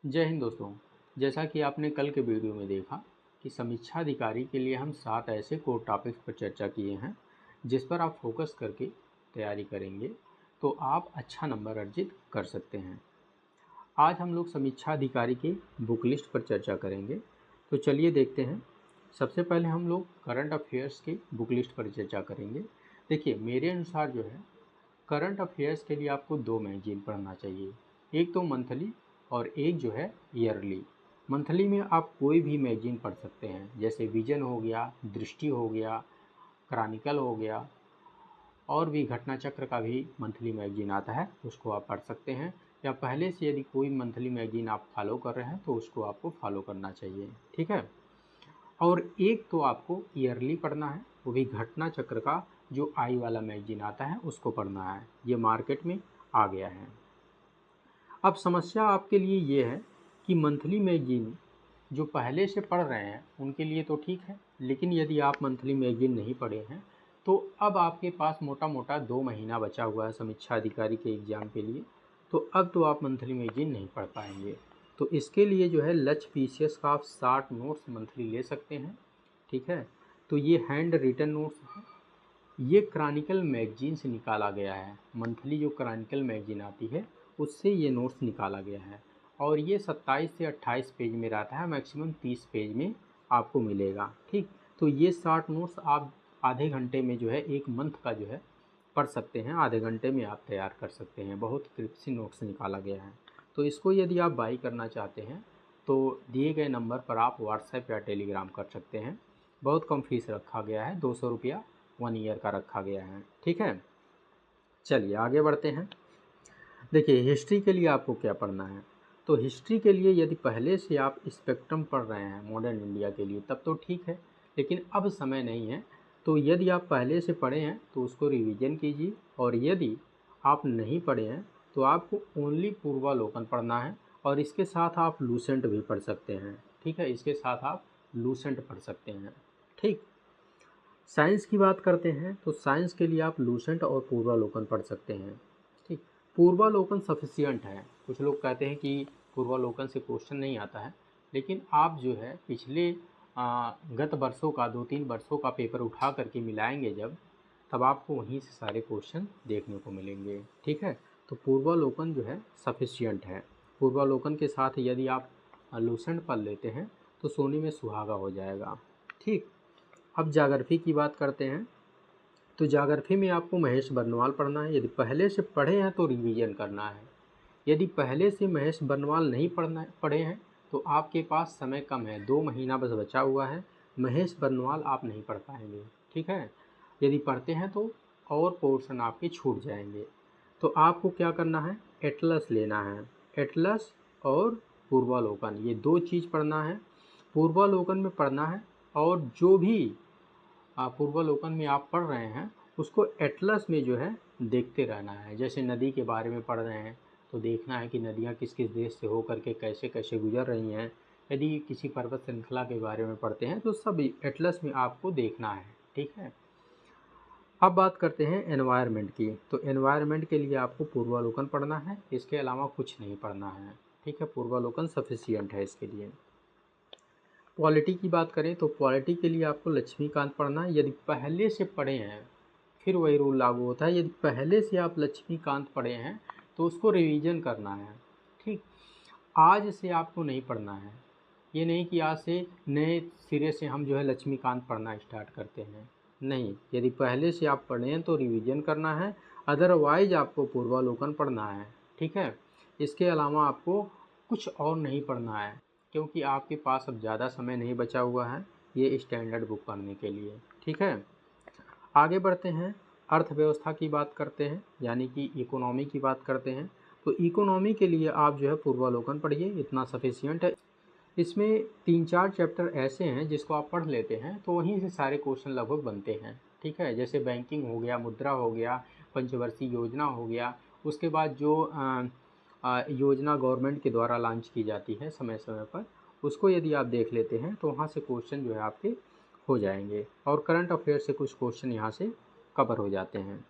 जय हिंद दोस्तों। जैसा कि आपने कल के वीडियो में देखा कि समीक्षा अधिकारी के लिए हम 7 ऐसे कोर टॉपिक्स पर चर्चा किए हैं जिस पर आप फोकस करके तैयारी करेंगे तो आप अच्छा नंबर अर्जित कर सकते हैं। आज हम लोग समीक्षा अधिकारी के बुक लिस्ट पर चर्चा करेंगे। तो चलिए देखते हैं। सबसे पहले हम लोग करंट अफेयर्स के बुक लिस्ट पर चर्चा करेंगे। देखिए, मेरे अनुसार जो है करंट अफेयर्स के लिए आपको 2 मैगजीन पढ़ना चाहिए। एक तो मंथली और एक जो है ईयरली। मंथली में आप कोई भी मैगजीन पढ़ सकते हैं, जैसे विजन हो गया, दृष्टि हो गया, क्रॉनिकल हो गया, और भी घटना चक्र का भी मंथली मैगजीन आता है, उसको आप पढ़ सकते हैं। या पहले से यदि कोई मंथली मैगजीन आप फॉलो कर रहे हैं तो उसको आपको फॉलो करना चाहिए, ठीक है। और एक तो आपको ईयरली पढ़ना है, वो भी घटना चक्र का जो आई वाला मैगजीन आता है उसको पढ़ना है। ये मार्केट में आ गया है। अब समस्या आपके लिए ये है कि मंथली मैगजीन जो पहले से पढ़ रहे हैं उनके लिए तो ठीक है, लेकिन यदि आप मंथली मैगजीन नहीं पढ़े हैं तो अब आपके पास मोटा मोटा 2 महीना बचा हुआ है समीक्षा अधिकारी के एग्ज़ाम के लिए। तो अब तो आप मंथली मैगजीन नहीं पढ़ पाएंगे। तो इसके लिए जो है लक्ष्य पीसीएस का आप 60 नोट्स मंथली ले सकते हैं, ठीक है। तो ये हैंड रिटन नोट्स हैं। ये क्रॉनिकल मैगजीन से निकाला गया है। मंथली जो क्रॉनिकल मैगजीन आती है उससे ये नोट्स निकाला गया है, और ये 27 से 28 पेज में रहता है, मैक्सिमम 30 पेज में आपको मिलेगा, ठीक। तो ये 60 नोट्स आप आधे घंटे में जो है 1 मंथ का जो है पढ़ सकते हैं। आधे घंटे में आप तैयार कर सकते हैं। बहुत क्रिप्सी नोट्स निकाला गया है। तो इसको यदि आप बाई करना चाहते हैं तो दिए गए नंबर पर आप व्हाट्सएप या टेलीग्राम कर सकते हैं। बहुत कम फीस रखा गया है, 200 रुपया 1 ईयर का रखा गया है, ठीक है। चलिए आगे बढ़ते हैं। देखिए, हिस्ट्री के लिए आपको क्या पढ़ना है। तो हिस्ट्री के लिए यदि पहले से आप स्पेक्ट्रम पढ़ रहे हैं मॉडर्न इंडिया के लिए तब तो ठीक है, लेकिन अब समय नहीं है। तो यदि आप पहले से पढ़े हैं तो उसको रिवीजन कीजिए, और यदि आप नहीं पढ़े हैं तो आपको ओनली पूर्वालोकन पढ़ना है, और इसके साथ आप लूसेंट भी पढ़ सकते हैं, ठीक है। इसके साथ आप लूसेंट पढ़ सकते हैं, ठीक। साइंस की बात करते हैं तो साइंस के लिए आप लूसेंट और पूर्वालोकन पढ़ सकते हैं, ठीक। पूर्वालोकन सफिशियंट है। कुछ लोग कहते हैं कि पूर्वालोकन से क्वेश्चन नहीं आता है, लेकिन आप जो है पिछले गत वर्षों का 2-3 वर्षों का पेपर उठा करके मिलाएंगे जब, तब आपको वहीं से सारे क्वेश्चन देखने को मिलेंगे, ठीक है। तो पूर्वालोकन जो है सफिशियंट है। पूर्वालोकन के साथ यदि आप लूसेंट पढ़ लेते हैं तो सोने में सुहागा हो जाएगा, ठीक। अब ज्योग्राफी की बात करते हैं। तो ज्योग्राफी में आपको महेश बर्नवाल पढ़ना है। यदि पहले से पढ़े हैं तो रिवीजन करना है। यदि पहले से महेश बर्नवाल नहीं पढ़े हैं तो आपके पास समय कम है, 2 महीना बस बचा हुआ है। महेश बर्नवाल आप नहीं पढ़ पाएंगे, ठीक है। यदि पढ़ते हैं तो और पोर्शन आपके छूट जाएंगे। तो आपको क्या करना है, एटलस लेना है। एटलस और पूर्वालोकन, ये 2 चीज़ पढ़ना है। पूर्वालोकन में पढ़ना है, और जो भी पूर्वालोकन में आप पढ़ रहे हैं उसको एटलस में जो है देखते रहना है। जैसे नदी के बारे में पढ़ रहे हैं तो देखना है कि नदियाँ किस किस देश से होकर के कैसे कैसे गुजर रही हैं। यदि किसी पर्वत श्रृंखला के बारे में पढ़ते हैं तो सब एटलस में आपको देखना है, ठीक है। अब बात करते हैं एनवायरनमेंट की। तो एनवायरनमेंट के लिए आपको पूर्वालोकन पढ़ना है, इसके अलावा कुछ नहीं पढ़ना है, ठीक है। पूर्वालोकन सफिशियंट है इसके लिए। पॉलिटी की बात करें तो पॉलिटी के लिए आपको लक्ष्मीकांत पढ़ना है। यदि पहले से पढ़े हैं फिर वही रूल लागू होता है। यदि पहले से आप लक्ष्मीकांत पढ़े हैं तो उसको रिवीजन करना है, ठीक। आज से आपको नहीं पढ़ना है। ये नहीं कि आज से नए सिरे से हम जो है लक्ष्मीकांत पढ़ना स्टार्ट करते हैं, नहीं। यदि पहले से आप पढ़े हैं तो रिवीजन करना है, अदरवाइज आपको पूर्वालोकन पढ़ना है, ठीक है। इसके अलावा आपको कुछ और नहीं पढ़ना है, क्योंकि आपके पास अब ज़्यादा समय नहीं बचा हुआ है ये स्टैंडर्ड बुक पढ़ने के लिए, ठीक है। आगे बढ़ते हैं, अर्थव्यवस्था की बात करते हैं, यानी कि इकोनॉमी की बात करते हैं। तो इकोनॉमी के लिए आप जो है पूर्वालोकन पढ़िए, इतना सफिशियंट है। इसमें 3-4 चैप्टर ऐसे हैं जिसको आप पढ़ लेते हैं तो वहीं से सारे क्वेश्चन लगभग बनते हैं, ठीक है। जैसे बैंकिंग हो गया, मुद्रा हो गया, पंचवर्षीय योजना हो गया। उसके बाद जो योजना गवर्नमेंट के द्वारा लॉन्च की जाती है समय समय पर, उसको यदि आप देख लेते हैं तो वहाँ से क्वेश्चन जो है आपके हो जाएंगे, और करंट अफेयर से कुछ क्वेश्चन यहाँ से कवर हो जाते हैं।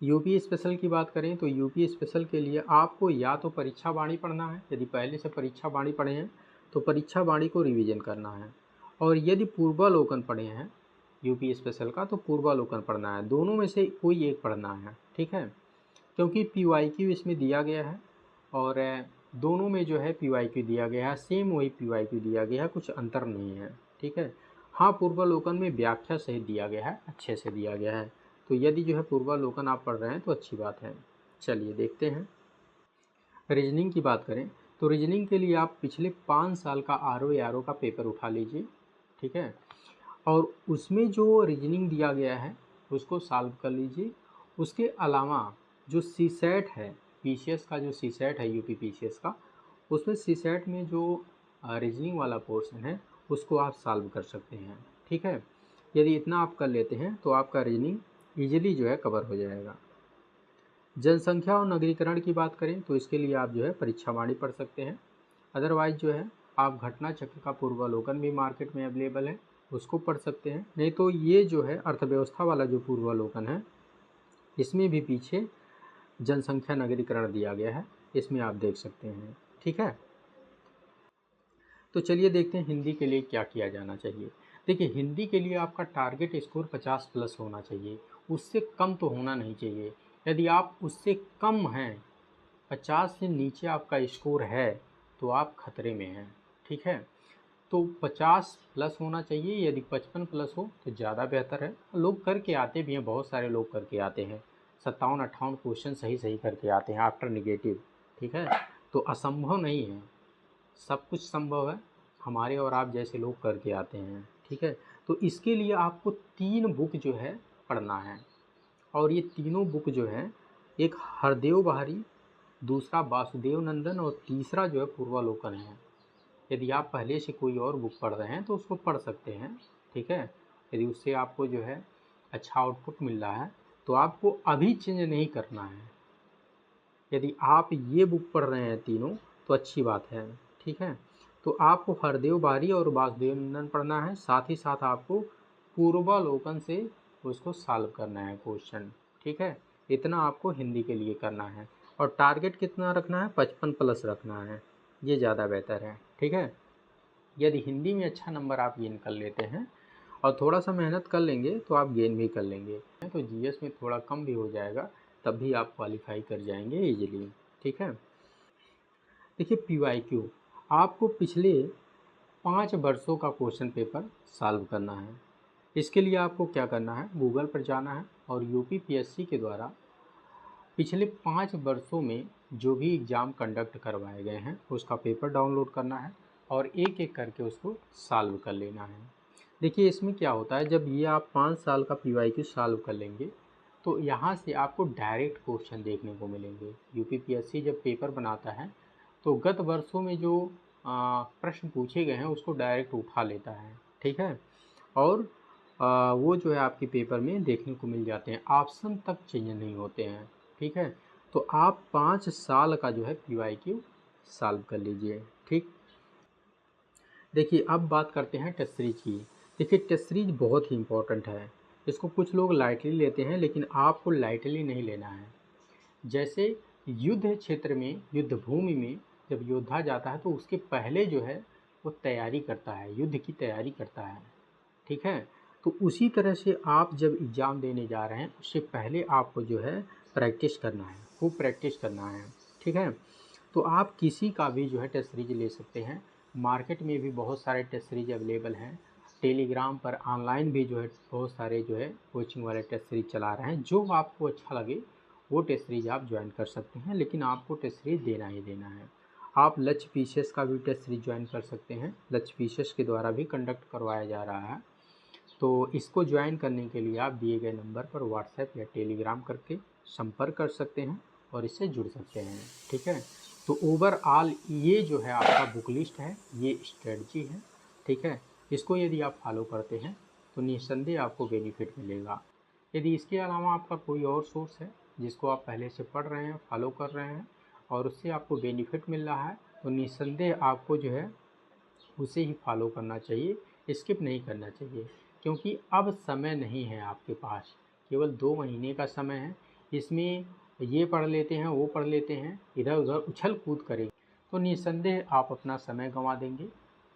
यूपी स्पेशल की बात करें तो यूपी स्पेशल के लिए आपको या तो परीक्षा बाणी पढ़ना है, यदि पहले से परीक्षा बाणी पढ़े हैं तो परीक्षा बाणी को रिवीजन करना है, और यदि पूर्वालोकन पढ़े हैं यूपी स्पेशल का तो पूर्वालोकन पढ़ना है। दोनों में से कोई एक पढ़ना है, ठीक है, क्योंकि PYQ इसमें दिया गया है और दोनों में जो है PYQ दिया गया है, सेम वही PYQ दिया गया है, कुछ अंतर नहीं है, ठीक है। हाँ, पूर्वालोकन में व्याख्या सहित दिया गया है, अच्छे से दिया गया है, तो यदि जो है पूर्वालोकन आप पढ़ रहे हैं तो अच्छी बात है। चलिए देखते हैं। रीजनिंग की बात करें तो रीजनिंग के लिए आप पिछले 5 साल का RO का पेपर उठा लीजिए, ठीक है, और उसमें जो रीजनिंग दिया गया है उसको सॉल्व कर लीजिए। उसके अलावा जो CSET है, PCS का जो CSET है यूपी PCS का, उसमें CSET में जो रीजनिंग वाला पोर्शन है उसको आप सॉल्व कर सकते हैं, ठीक है। यदि इतना आप कर लेते हैं तो आपका रीजनिंग ईजिली जो है कवर हो जाएगा। जनसंख्या और नगरीकरण की बात करें तो इसके लिए आप जो है परीक्षा वाणी पढ़ सकते हैं। अदरवाइज जो है आप घटना चक्र का पूर्वालोकन भी मार्केट में अवेलेबल है, उसको पढ़ सकते हैं। नहीं तो ये जो है अर्थव्यवस्था वाला जो पूर्वालोकन है इसमें भी पीछे जनसंख्या नगरीकरण दिया गया है, इसमें आप देख सकते हैं, ठीक है। तो चलिए देखते हैं हिंदी के लिए क्या किया जाना चाहिए। देखिए, हिंदी के लिए आपका टारगेट स्कोर 50 प्लस होना चाहिए, उससे कम तो होना नहीं चाहिए। यदि आप उससे कम हैं, 50 से नीचे आपका स्कोर है तो आप खतरे में हैं, ठीक है। तो 50 प्लस होना चाहिए, यदि 55 प्लस हो तो ज़्यादा बेहतर है। लोग करके आते भी हैं, बहुत सारे लोग करके आते हैं, 57-58 क्वेश्चन सही सही करके आते हैं आफ्टर निगेटिव, ठीक है। तो असंभव नहीं है, सब कुछ संभव है, हमारे और आप जैसे लोग करके आते हैं, ठीक है। तो इसके लिए आपको 3 बुक जो है पढ़ना है, और ये तीनों बुक जो है, एक हरदेव बहारी, दूसरा वासुदेव नंदन और तीसरा जो है पूर्वालोकन है। यदि आप पहले से कोई और बुक पढ़ रहे हैं तो उसको पढ़ सकते हैं, ठीक है। यदि उससे आपको जो है अच्छा आउटपुट मिल रहा है तो आपको अभी चेंज नहीं करना है। यदि आप ये बुक पढ़ रहे हैं तीनों तो अच्छी बात है, ठीक है। तो आपको हरदेव बारी और वासुदेव नंदन पढ़ना है, साथ ही साथ आपको पूर्वालोकन से उसको सॉल्व करना है क्वेश्चन, ठीक है। इतना आपको हिंदी के लिए करना है, और टारगेट कितना रखना है, 55 प्लस रखना है, ये ज़्यादा बेहतर है, ठीक है। यदि हिंदी में अच्छा नंबर आप गेन कर लेते हैं और थोड़ा सा मेहनत कर लेंगे तो आप गेन भी कर लेंगे, तो जीएस में थोड़ा कम भी हो जाएगा, तब भी आप क्वालिफाई कर जाएंगे इजीली, ठीक है। देखिए, PYQ आपको पिछले 5 वर्षों का क्वेश्चन पेपर सॉल्व करना है। इसके लिए आपको क्या करना है, गूगल पर जाना है और यूपी PSC के द्वारा पिछले 5 वर्षों में जो भी एग्ज़ाम कंडक्ट करवाए गए हैं उसका पेपर डाउनलोड करना है और एक एक करके उसको सॉल्व कर लेना है। देखिए, इसमें क्या होता है, जब ये आप 5 साल का PYQ सॉल्व कर लेंगे तो यहाँ से आपको डायरेक्ट क्वेश्चन देखने को मिलेंगे। यूपी PSC जब पेपर बनाता है तो गत वर्षों में जो प्रश्न पूछे गए हैं उसको डायरेक्ट उठा लेता है, ठीक है, और वो जो है आपके पेपर में देखने को मिल जाते हैं, ऑप्शन तक चेंज नहीं होते हैं, ठीक है। तो आप 5 साल का जो है PYQ सॉल्व कर लीजिए, ठीक। देखिए, अब बात करते हैं टेस्ट सीरीज की। देखिए, टेस्ट सीरीज बहुत ही इम्पोर्टेंट है, इसको कुछ लोग लाइटली लेते हैं लेकिन आपको लाइटली नहीं लेना है। जैसे युद्ध क्षेत्र में, युद्ध भूमि में जब योद्धा जाता है तो उसके पहले जो है वो तैयारी करता है, युद्ध की तैयारी करता है, ठीक है। तो उसी तरह से आप जब एग्ज़ाम देने जा रहे हैं उससे पहले आपको जो है प्रैक्टिस करना है, खूब प्रैक्टिस करना है, ठीक है। तो आप किसी का भी जो है टेस्ट सीरीज ले सकते हैं, मार्केट में भी बहुत सारे टेस्ट सीरीज अवेलेबल हैं, टेलीग्राम पर ऑनलाइन भी जो है बहुत सारे जो है कोचिंग वाले टेस्ट सीरीज चला रहे हैं। जो आपको अच्छा लगे वो टेस्ट सीरीज आप ज्वाइन कर सकते हैं, लेकिन आपको टेस्ट सीरीज देना ही देना है। आप लक्ष्य PCS का भी टेस्ट सीरीज ज्वाइन कर सकते हैं, लक्ष्य PCS के द्वारा भी कंडक्ट करवाया जा रहा है। तो इसको ज्वाइन करने के लिए आप दिए गए नंबर पर व्हाट्सएप या टेलीग्राम करके संपर्क कर सकते हैं और इससे जुड़ सकते हैं, ठीक है। तो ओवरऑल ये जो है आपका बुक लिस्ट है, ये स्ट्रेटजी है, ठीक है। इसको यदि आप फॉलो करते हैं तो निस्संदेह आपको बेनिफिट मिलेगा। यदि इसके अलावा आपका कोई और सोर्स है जिसको आप पहले से पढ़ रहे हैं, फॉलो कर रहे हैं और उससे आपको बेनिफिट मिल रहा है, तो निस्संदेह आपको जो है उसे ही फॉलो करना चाहिए, स्किप नहीं करना चाहिए, क्योंकि अब समय नहीं है आपके पास, केवल 2 महीने का समय है। इसमें ये पढ़ लेते हैं, वो पढ़ लेते हैं, इधर उधर उछल कूद करेंगे तो निस्संदेह आप अपना समय गंवा देंगे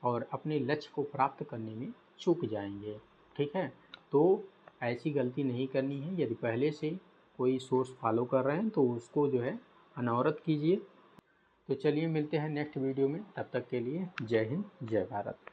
और अपने लक्ष्य को प्राप्त करने में चूक जाएंगे। ठीक है, तो ऐसी गलती नहीं करनी है। यदि पहले से कोई सोर्स फॉलो कर रहे हैं तो उसको जो है अनवरत कीजिए। तो चलिए मिलते हैं नेक्स्ट वीडियो में, तब तक के लिए जय हिंद, जय भारत।